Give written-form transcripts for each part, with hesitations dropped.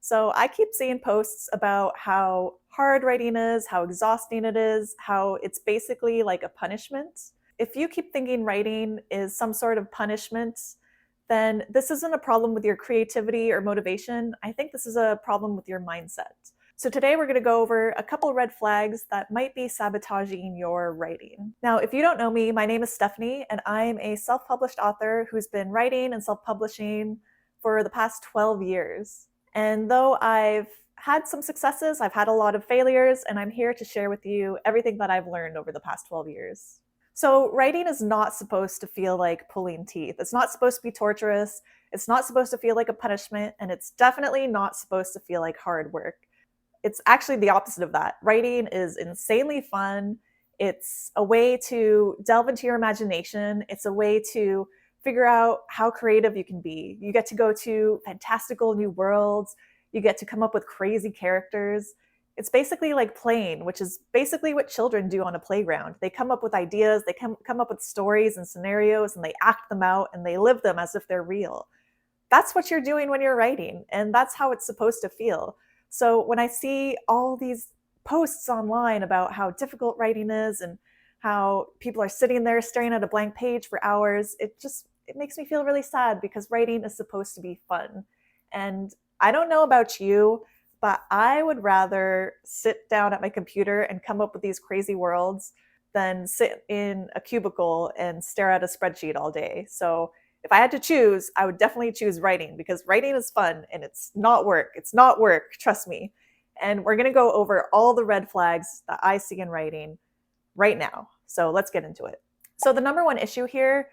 So I keep seeing posts about how hard writing is, how exhausting it is, how it's basically like a punishment. If you keep thinking writing is some sort of punishment, then this isn't a problem with your creativity or motivation. I think this is a problem with your mindset. So today we're going to go over a couple red flags that might be sabotaging your writing. Now, if you don't know me, my name is Stephanie, and I'm a self-published author who's been writing and self-publishing for the past 12 years. And though I've had some successes, I've had a lot of failures, and I'm here to share with you everything that I've learned over the past 12 years. So, writing is not supposed to feel like pulling teeth. It's not supposed to be torturous. It's not supposed to feel like a punishment, and it's definitely not supposed to feel like hard work. It's actually the opposite of that. Writing is insanely fun. It's a way to delve into your imagination. It's a way to figure out how creative you can be. You get to go to fantastical new worlds. You get to come up with crazy characters. It's basically like playing, which is basically what children do on a playground. They come up with ideas, they come up with stories and scenarios, and they act them out and they live them as if they're real. That's what you're doing when you're writing, and that's how it's supposed to feel. So when I see all these posts online about how difficult writing is and how people are sitting there staring at a blank page for hours, it makes me feel really sad because writing is supposed to be fun. And I don't know about you, but I would rather sit down at my computer and come up with these crazy worlds than sit in a cubicle and stare at a spreadsheet all day. So if I had to choose, I would definitely choose writing because writing is fun and it's not work. It's not work, trust me. And we're going to go over all the red flags that I see in writing right now. So let's get into it. So the number one issue here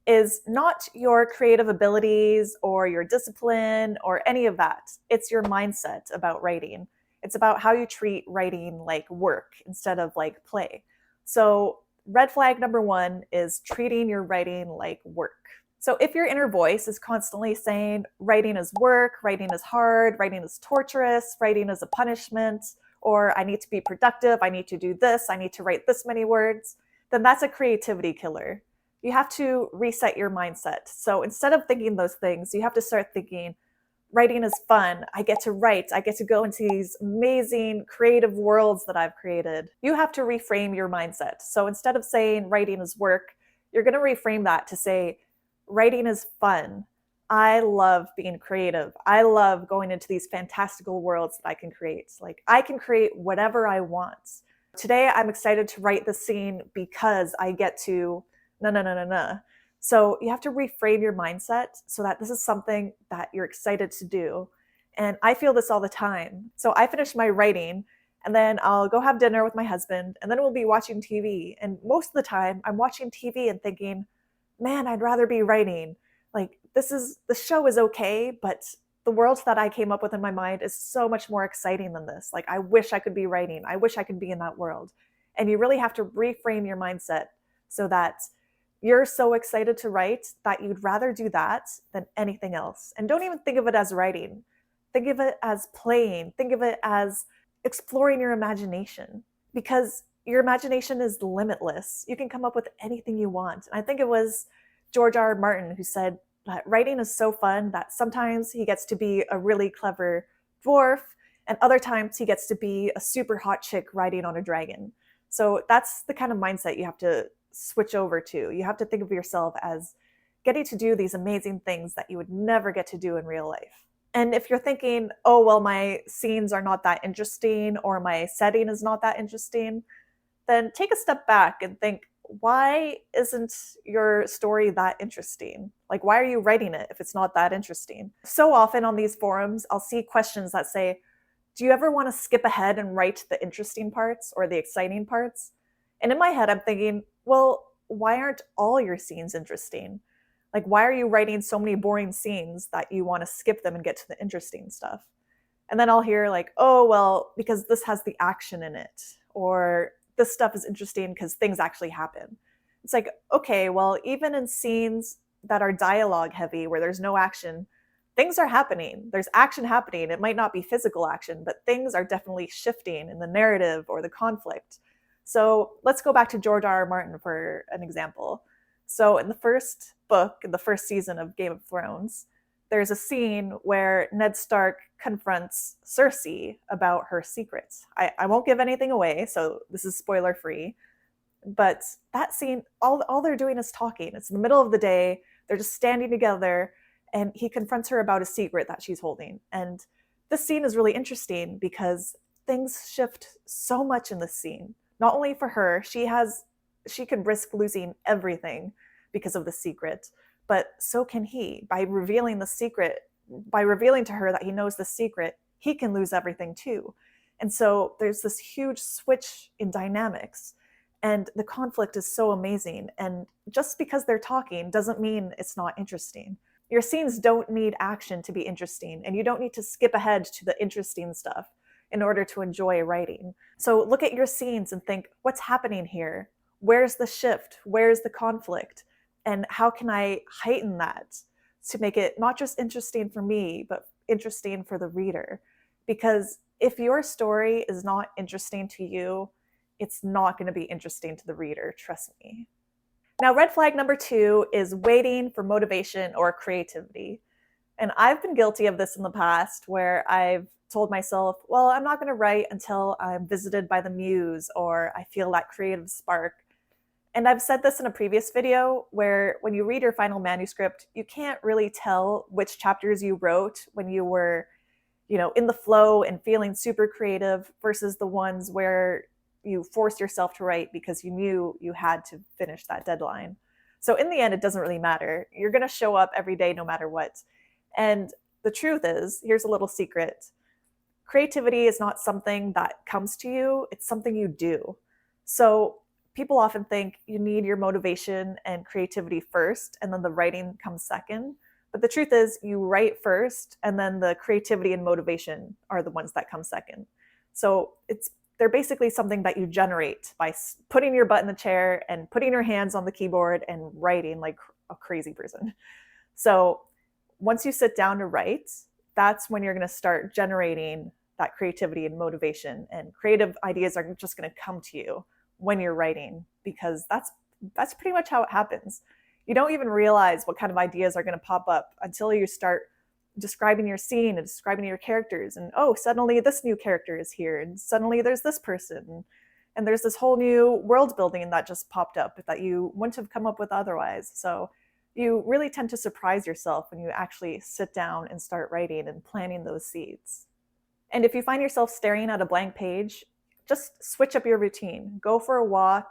is not your creative abilities or your discipline or any of that. It's your mindset about writing. It's about how you treat writing like work instead of like play. So red flag number one is treating your writing like work. So if your inner voice is constantly saying writing is work, writing is hard, writing is torturous, writing is a punishment, or I need to be productive, I need to do this, I need to write this many words, then that's a creativity killer. You have to reset your mindset. So instead of thinking those things, you have to start thinking, writing is fun. I get to write. I get to go into these amazing creative worlds that I've created. You have to reframe your mindset. So instead of saying writing is work, you're going to reframe that to say, writing is fun. I love being creative. I love going into these fantastical worlds that I can create. Like I can create whatever I want. Today, I'm excited to write the scene because I get to no. So you have to reframe your mindset so that this is something that you're excited to do. And I feel this all the time. So I finish my writing and then I'll go have dinner with my husband and then we'll be watching TV. And most of the time I'm watching TV and thinking, man, I'd rather be writing. Like the show is okay, but the world that I came up with in my mind is so much more exciting than this. Like I wish I could be writing. I wish I could be in that world. And you really have to reframe your mindset so that you're so excited to write that you'd rather do that than anything else. And don't even think of it as writing. Think of it as playing. Think of it as exploring your imagination because your imagination is limitless. You can come up with anything you want. And I think it was George R. R. Martin who said that writing is so fun that sometimes he gets to be a really clever dwarf and other times he gets to be a super hot chick riding on a dragon. So that's the kind of mindset you have to switch over to. You have to think of yourself as getting to do these amazing things that you would never get to do in real life. And if you're thinking, oh, well, my scenes are not that interesting or my setting is not that interesting, then take a step back and think, why isn't your story that interesting? Like, why are you writing it if it's not that interesting? So often on these forums, I'll see questions that say, do you ever want to skip ahead and write the interesting parts or the exciting parts? And in my head, I'm thinking, well, why aren't all your scenes interesting? Like, why are you writing so many boring scenes that you want to skip them and get to the interesting stuff? And then I'll hear like, oh, well, because this has the action in it, or this stuff is interesting because things actually happen. It's like, okay, well, even in scenes that are dialogue heavy where there's no action, things are happening. There's action happening. It might not be physical action, but things are definitely shifting in the narrative or the conflict. So let's go back to George R. R. Martin for an example. So in the first book, in the first season of Game of Thrones, there's a scene where Ned Stark confronts Cersei about her secrets. I won't give anything away, so this is spoiler free. But that scene, all they're doing is talking. It's in the middle of the day. They're just standing together, and he confronts her about a secret that she's holding. And this scene is really interesting because things shift so much in this scene. Not only for her, she can risk losing everything because of the secret, but so can he. By revealing the secret, by revealing to her that he knows the secret, he can lose everything too. And so there's this huge switch in dynamics, and the conflict is so amazing. And just because they're talking doesn't mean it's not interesting. Your scenes don't need action to be interesting, and you don't need to skip ahead to the interesting stuff in order to enjoy writing. So look at your scenes and think, what's happening here? Where's the shift? Where's the conflict? And how can I heighten that to make it not just interesting for me, but interesting for the reader? Because if your story is not interesting to you, it's not going to be interesting to the reader, trust me. Now, red flag number 2 is waiting for motivation or creativity. And I've been guilty of this in the past where I've told myself, well, I'm not going to write until I'm visited by the muse or I feel that creative spark. And I've said this in a previous video where when you read your final manuscript, you can't really tell which chapters you wrote when you were, in the flow and feeling super creative versus the ones where you forced yourself to write because you knew you had to finish that deadline. So in the end, it doesn't really matter. You're going to show up every day no matter what. And the truth is, here's a little secret. Creativity is not something that comes to you, it's something you do. So people often think you need your motivation and creativity first, and then the writing comes second. But the truth is, you write first, and then the creativity and motivation are the ones that come second. So they're basically something that you generate by putting your butt in the chair and putting your hands on the keyboard and writing like a crazy person. So once you sit down to write, that's when you're going to start generating that creativity and motivation, and creative ideas are just going to come to you when you're writing, because that's pretty much how it happens. You don't even realize what kind of ideas are going to pop up until you start describing your scene and describing your characters, and oh, suddenly this new character is here, and suddenly there's this person, and there's this whole new world building that just popped up that you wouldn't have come up with otherwise. So you really tend to surprise yourself when you actually sit down and start writing and planting those seeds. And if you find yourself staring at a blank page, just switch up your routine. Go for a walk,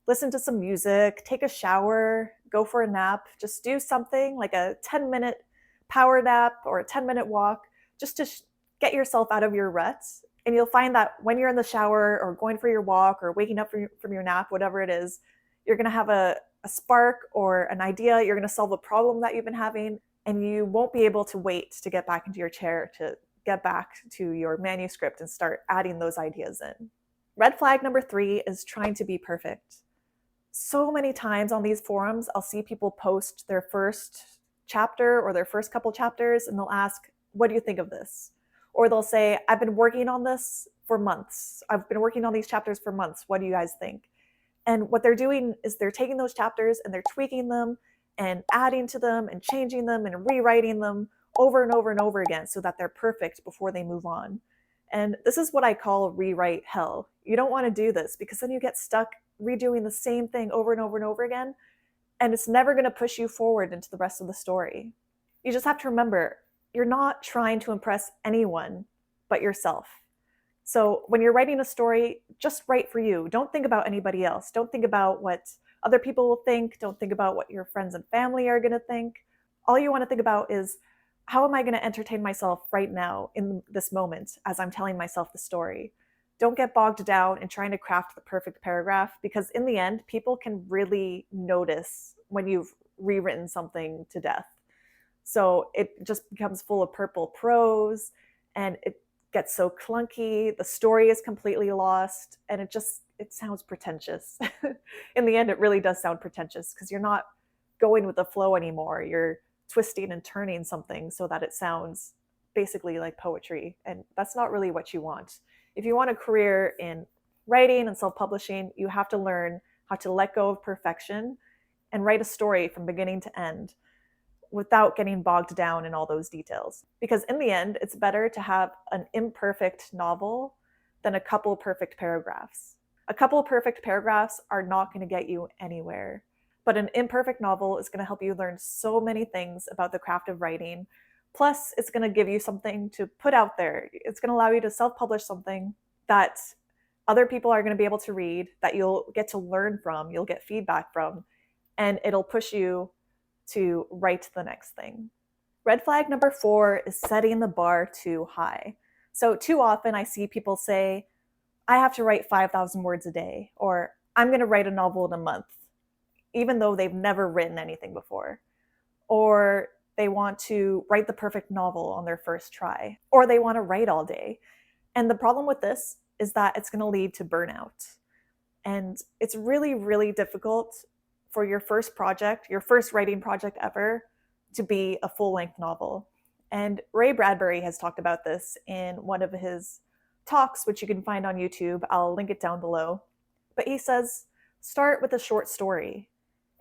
listen to some music, take a shower, go for a nap. Just do something like a 10-minute power nap or a 10-minute walk, just to get yourself out of your ruts. And you'll find that when you're in the shower or going for your walk or waking up from your nap, whatever it is, you're going to have a spark or an idea. You're going to solve a problem that you've been having, and you won't be able to wait to get back into your chair to get back to your manuscript and start adding those ideas in. Red flag number 3 is trying to be perfect. So many times on these forums, I'll see people post their first chapter or their first couple chapters, and they'll ask, what do you think of this? Or they'll say, I've been working on this for months. I've been working on these chapters for months. What do you guys think? And what they're doing is they're taking those chapters and they're tweaking them and adding to them and changing them and rewriting them over and over and over again so that they're perfect before they move on. And this is what I call rewrite hell. You don't want to do this because then you get stuck redoing the same thing over and over and over again, and it's never going to push you forward into the rest of the story. You just have to remember, you're not trying to impress anyone but yourself. So when you're writing a story, just write for you. Don't think about anybody else. Don't think about what other people will think. Don't think about what your friends and family are going to think. All you want to think about is, how am I going to entertain myself right now in this moment as I'm telling myself the story? Don't get bogged down in trying to craft the perfect paragraph, because in the end, people can really notice when you've rewritten something to death. So it just becomes full of purple prose, and it gets so clunky. The story is completely lost, and it sounds pretentious. In the end, it really does sound pretentious because you're not going with the flow anymore. You're twisting and turning something so that it sounds basically like poetry, and that's not really what you want. If you want a career in writing and self-publishing, you have to learn how to let go of perfection and write a story from beginning to end without getting bogged down in all those details. Because in the end, it's better to have an imperfect novel than a couple perfect paragraphs. A couple perfect paragraphs are not going to get you anywhere, but an imperfect novel is going to help you learn so many things about the craft of writing. Plus, it's going to give you something to put out there. It's going to allow you to self-publish something that other people are going to be able to read, that you'll get to learn from, you'll get feedback from, and it'll push you to write the next thing. Red flag number 4 is setting the bar too high. So too often I see people say, I have to write 5,000 words a day, or I'm going to write a novel in a month, even though they've never written anything before. Or they want to write the perfect novel on their first try, or they want to write all day. And the problem with this is that it's going to lead to burnout. And it's really, really difficult for your first project, your first writing project ever, to be a full-length novel. And Ray Bradbury has talked about this in one of his talks, which you can find on YouTube. I'll link it down below. But he says, start with a short story.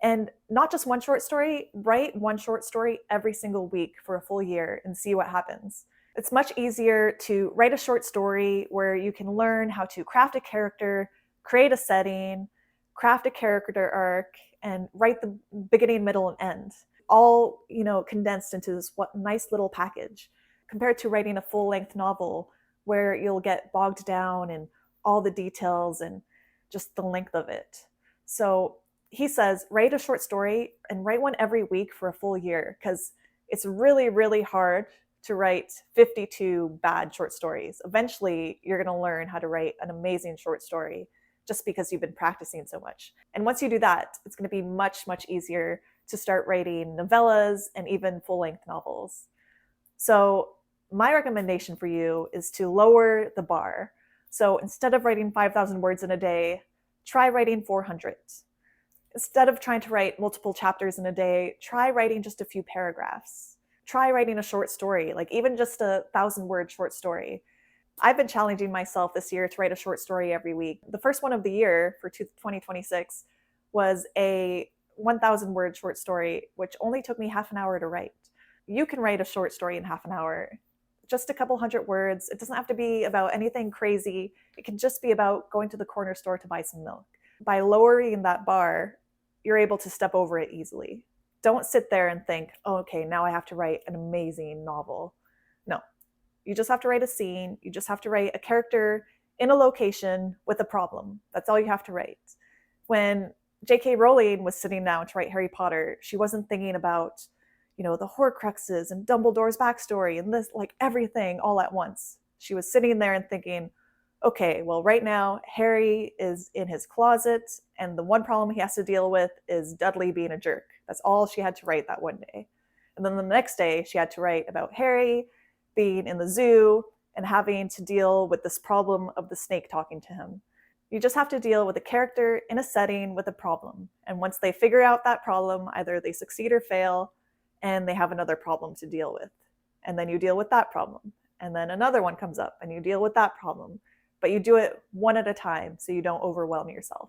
And not just one short story, write one short story every single week for a full year and see what happens. It's much easier to write a short story where you can learn how to craft a character, create a setting, craft a character arc, and write the beginning, middle, and end, all condensed into this nice little package, compared to writing a full-length novel where you'll get bogged down in all the details and just the length of it. So he says, write a short story and write one every week for a full year, because it's really, really hard to write 52 bad short stories. Eventually, you're going to learn how to write an amazing short story just because you've been practicing so much. And once you do that, it's going to be much, much easier to start writing novellas and even full-length novels. So my recommendation for you is to lower the bar. So instead of writing 5,000 words in a day, try writing 400. Instead of trying to write multiple chapters in a day, try writing just a few paragraphs. Try writing a short story, like even just a 1,000-word short story. I've been challenging myself this year to write a short story every week. The first one of the year for 2026 was a 1,000-word short story, which only took me half an hour to write. You can write a short story in half an hour. Just a couple hundred words. It doesn't have to be about anything crazy. It can just be about going to the corner store to buy some milk. By lowering that bar, you're able to step over it easily. Don't sit there and think, oh, okay, now I have to write an amazing novel. No, you just have to write a scene. You just have to write a character in a location with a problem. That's all you have to write. When J.K. Rowling was sitting down to write Harry Potter, she wasn't thinking about, the Horcruxes and Dumbledore's backstory and this, like everything all at once. She was sitting there and thinking, okay, well, right now, Harry is in his closet, and the one problem he has to deal with is Dudley being a jerk. That's all she had to write that one day. And then the next day, she had to write about Harry being in the zoo and having to deal with this problem of the snake talking to him. You just have to deal with a character in a setting with a problem. And once they figure out that problem, either they succeed or fail, and they have another problem to deal with. And then you deal with that problem. And then another one comes up, and you deal with that problem. But you do it one at a time so you don't overwhelm yourself.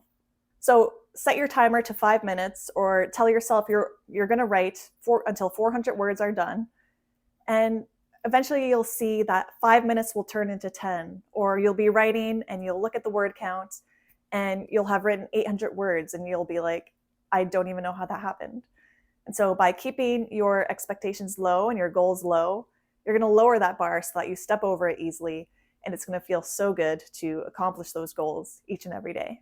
So set your timer to 5 minutes, or tell yourself you're going to write until 400 words are done. And eventually you'll see that 5 minutes will turn into 10, or you'll be writing and you'll look at the word count and you'll have written 800 words and you'll be like, I don't even know how that happened. And so by keeping your expectations low and your goals low, you're going to lower that bar so that you step over it easily, and it's going to feel so good to accomplish those goals each and every day.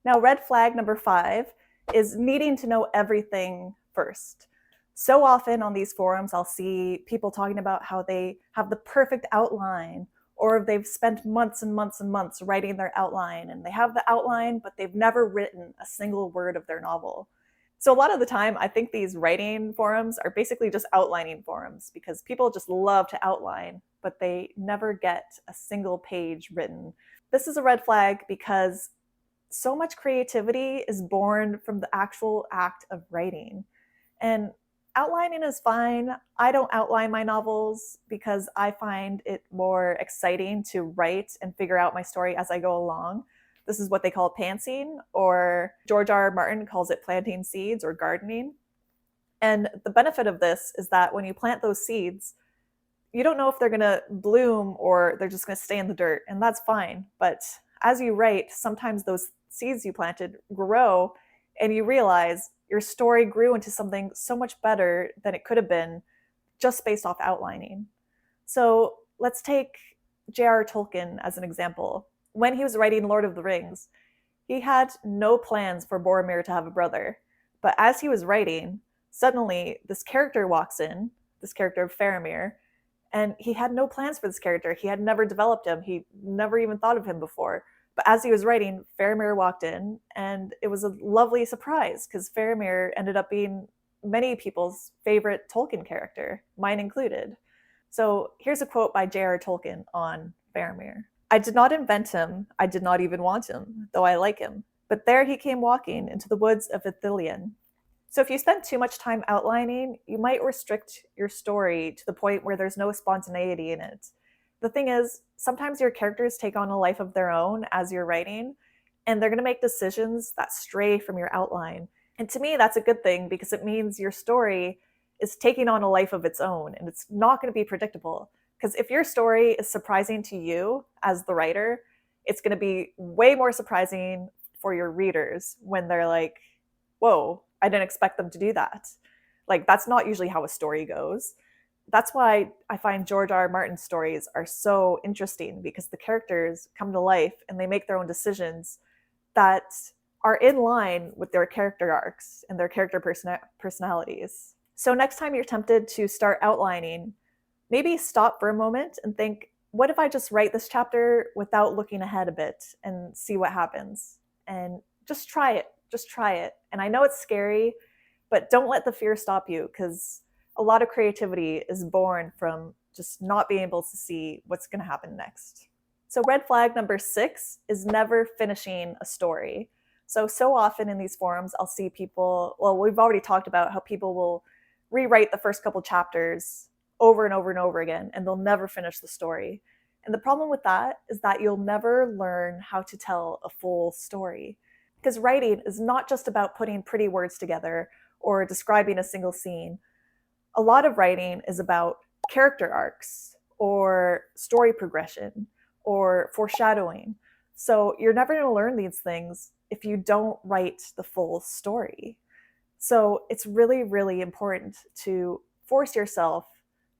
Now, red flag number 5 is needing to know everything first. So often on these forums, I'll see people talking about how they have the perfect outline, or they've spent months and months and months writing their outline, and they have the outline, but they've never written a single word of their novel. So a lot of the time, I think these writing forums are basically just outlining forums, because people just love to outline, but they never get a single page written. This is a red flag because so much creativity is born from the actual act of writing. And outlining is fine. I don't outline my novels because I find it more exciting to write and figure out my story as I go along. This is what they call pantsing, or George R.R. Martin calls it planting seeds or gardening. And the benefit of this is that when you plant those seeds, you don't know if they're going to bloom or they're just going to stay in the dirt, and that's fine. But as you write, sometimes those seeds you planted grow and you realize your story grew into something so much better than it could have been just based off outlining. So let's take J.R. Tolkien as an example. When he was writing Lord of the Rings, he had no plans for Boromir to have a brother. But as he was writing, suddenly this character walks in, this character of Faramir, and he had no plans for this character. He had never developed him. He never even thought of him before. But as he was writing, Faramir walked in, and it was a lovely surprise because Faramir ended up being many people's favorite Tolkien character, mine included. So here's a quote by J.R. Tolkien on Faramir. I did not invent him, I did not even want him, though I like him. But there he came walking into the woods of Ithilien. So if you spend too much time outlining, you might restrict your story to the point where there's no spontaneity in it. The thing is, sometimes your characters take on a life of their own as you're writing, and they're going to make decisions that stray from your outline. And to me, that's a good thing because it means your story is taking on a life of its own and it's not going to be predictable. Because if your story is surprising to you as the writer, it's going to be way more surprising for your readers when they're like, whoa, I didn't expect them to do that. Like, that's not usually how a story goes. That's why I find George R. R. Martin's stories are so interesting because the characters come to life and they make their own decisions that are in line with their character arcs and their character personalities. So next time you're tempted to start outlining, maybe stop for a moment and think, what if I just write this chapter without looking ahead a bit and see what happens? And just try it. Just try it. And I know it's scary, but don't let the fear stop you because a lot of creativity is born from just not being able to see what's going to happen next. So red flag number 6 is never finishing a story. So often in these forums, I'll see people, well, we've already talked about how people will rewrite the first couple chapters over and over and over again, and they'll never finish the story. And the problem with that is that you'll never learn how to tell a full story. Because writing is not just about putting pretty words together or describing a single scene. A lot of writing is about character arcs or story progression or foreshadowing. So you're never going to learn these things if you don't write the full story. So it's really, really important to force yourself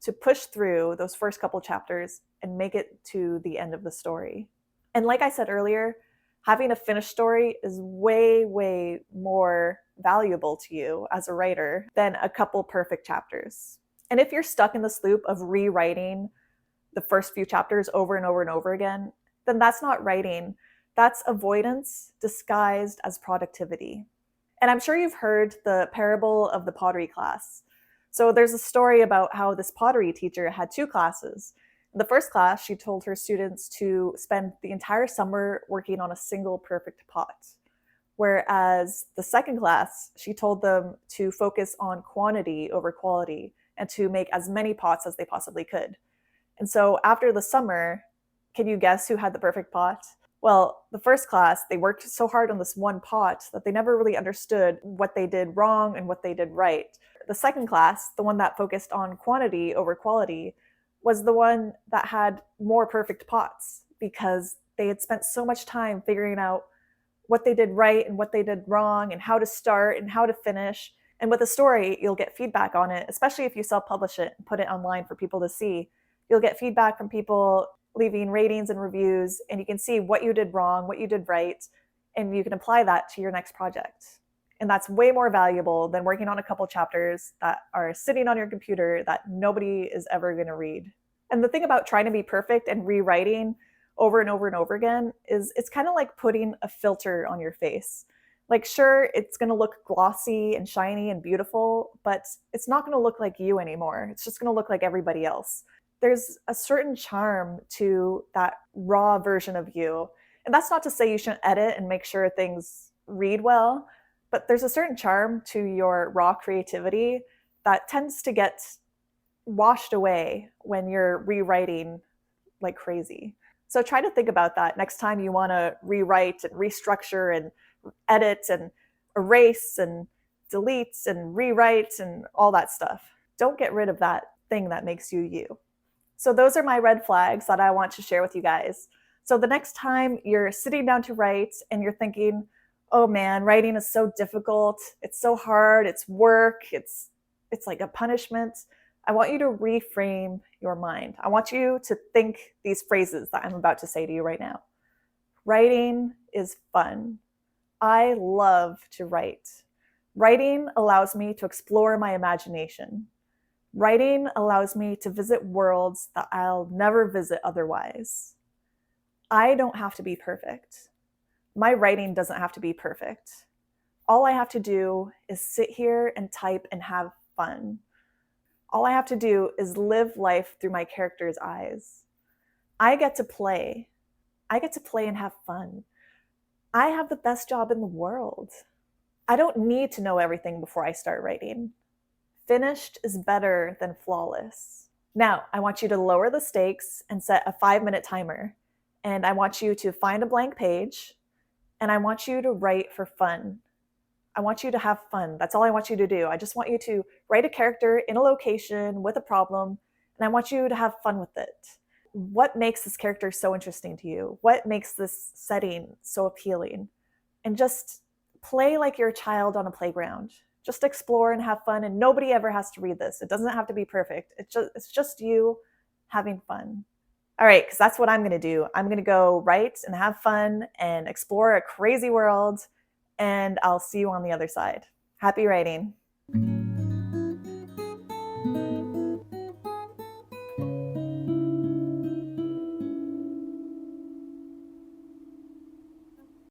to push through those first couple chapters and make it to the end of the story. And like I said earlier, having a finished story is way, way more valuable to you as a writer than a couple perfect chapters. And if you're stuck in this loop of rewriting the first few chapters over and over and over again, then that's not writing. That's avoidance disguised as productivity. And I'm sure you've heard the parable of the pottery class. So there's a story about how this pottery teacher had 2 classes. In the first class, she told her students to spend the entire summer working on a single perfect pot. Whereas the second class, she told them to focus on quantity over quality and to make as many pots as they possibly could. And so after the summer, can you guess who had the perfect pot? Well, the first class, they worked so hard on this one pot that they never really understood what they did wrong and what they did right. The second class, the one that focused on quantity over quality, was the one that had more perfect pots because they had spent so much time figuring out what they did right and what they did wrong and how to start and how to finish. And with a story, you'll get feedback on it, especially if you self-publish it and put it online for people to see. You'll get feedback from people leaving ratings and reviews, and you can see what you did wrong, what you did right, and you can apply that to your next project. And that's way more valuable than working on a couple chapters that are sitting on your computer that nobody is ever going to read. And the thing about trying to be perfect and rewriting over and over and over again is it's kind of like putting a filter on your face. Like, sure, it's going to look glossy and shiny and beautiful, but it's not going to look like you anymore. It's just going to look like everybody else. There's a certain charm to that raw version of you. And that's not to say you shouldn't edit and make sure things read well, but there's a certain charm to your raw creativity that tends to get washed away when you're rewriting like crazy. So try to think about that next time you want to rewrite and restructure and edit and erase and delete and rewrite and all that stuff. Don't get rid of that thing that makes you you. So those are my red flags that I want to share with you guys. So the next time you're sitting down to write and you're thinking, oh man, writing is so difficult, it's so hard, it's work, it's like a punishment, I want you to reframe your mind. I want you to think these phrases that I'm about to say to you right now. Writing is fun. I love to write. Writing allows me to explore my imagination. Writing allows me to visit worlds that I'll never visit otherwise. I don't have to be perfect. My writing doesn't have to be perfect. All I have to do is sit here and type and have fun. All I have to do is live life through my character's eyes. I get to play. I get to play and have fun. I have the best job in the world. I don't need to know everything before I start writing. Finished is better than flawless. Now, I want you to lower the stakes and set a 5-minute timer. And I want you to find a blank page, and I want you to write for fun. I want you to have fun. That's all I want you to do. I just want you to write a character in a location with a problem, and I want you to have fun with it. What makes this character so interesting to you? What makes this setting so appealing? And just play like you're a child on a playground. Just explore and have fun, and nobody ever has to read this. It doesn't have to be perfect. It's just you having fun. All right, because that's what I'm going to do. I'm going to go write and have fun and explore a crazy world, and I'll see you on the other side. Happy writing.